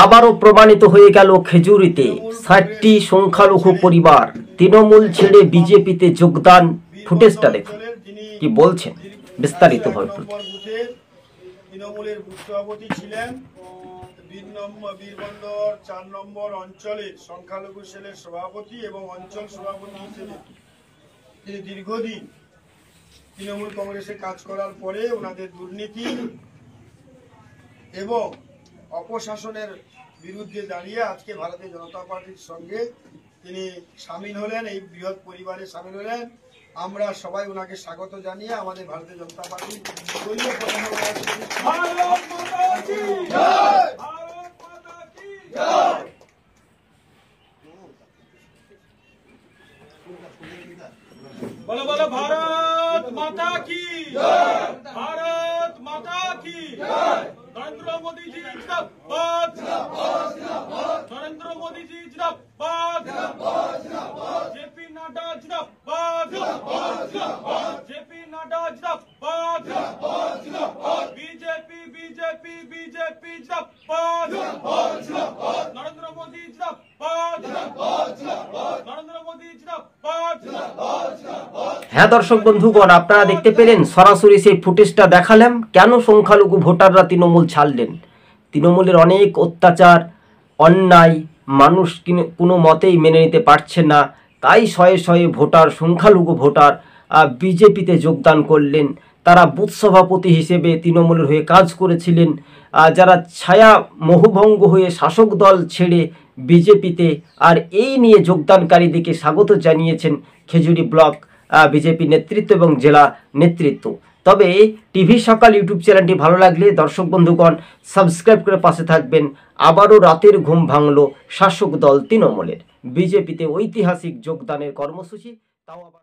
আবারও প্রমাণিত হয়ে গেল খেজুরিতে ৬০টি সংখ্যালঘু পরিবার তৃণমূল ছেড়ে বিজেপিতে যোগদান। ফুটেজটা দেখুন কি বলছেন বিস্তারিতভাবে। তৃণমূলের বুথ সভাপতি ছিলেন বীরবন্দর ৪ নম্বর অঞ্চলের সংখ্যালঘু সেলের সভাপতি এবং অঞ্চল সভাপতি হিসেবে তিনি দীর্ঘদিন তৃণমূল কংগ্রেসে কাজ করার পরে ওনাদের দুর্নীতি এবং অপশাসনের বিরুদ্ধে দাঁড়িয়ে আজকে ভারতীয় জনতা পার্টির সঙ্গে তিনি সামিল হলেন, এই বৃহৎ পরিবারে সামিল হলেন। আমরা সবাই ওনাকে স্বাগত জানিয়ে আমাদের ভারতীয় জনতা পার্টি बोलो बोलो भारत माता की जय, भारत माता की जय। नरेंद्र मोदी जी जिंदाबाद, नरेंद्र मोदी जी जिंदाबाद, जेपी नड्डा जिंदाबाद, जेपी नड्डा जिंदाबाद, बीजेपी बीजेपी बीजेपी जिंदाबाद, नरेंद्र मोदी जिंदाबाद, नरेंद्र मोदी जिंदाबाद। হ্যাঁ দর্শক বন্ধুগণ, আপনারা দেখতে পেলেন সরাসরি সেই ফুটেজটা দেখালাম। কেন সংখ্যালঘু ভোটাররা তৃণমূল ছাড়লেন? তৃণমূলের অনেক অত্যাচার অন্যায় মানুষ কোনো মতেই মেনে নিতে পারছে না, তাই শয়ে শয়ে ভোটার সংখ্যালঘু ভোটার বিজেপিতে যোগদান করলেন। তারা বুথ সভাপতি হিসেবে তৃণমূলের হয়ে কাজ করেছিলেন, যারা ছায়া মোহভঙ্গ হয়ে শাসক দল ছেড়ে বিজেপিতে, আর এই নিয়ে যোগদানকারীদেরকে স্বাগত জানিয়েছেন খেজুরি ব্লক বিজেপি নেতৃত্ব এবং জেলা নেতৃত্ব। তবে টিভি সকাল ইউটিউব চ্যানেলটি ভালো লাগলে দর্শক বন্ধুগণ সাবস্ক্রাইব করে পাশে থাকবেন। আবারও রাতের ঘুম ভাঙল শাসক দল তৃণমূলের বিজেপিতে ঐতিহাসিক যোগদানের কর্মসূচি, তাও আবার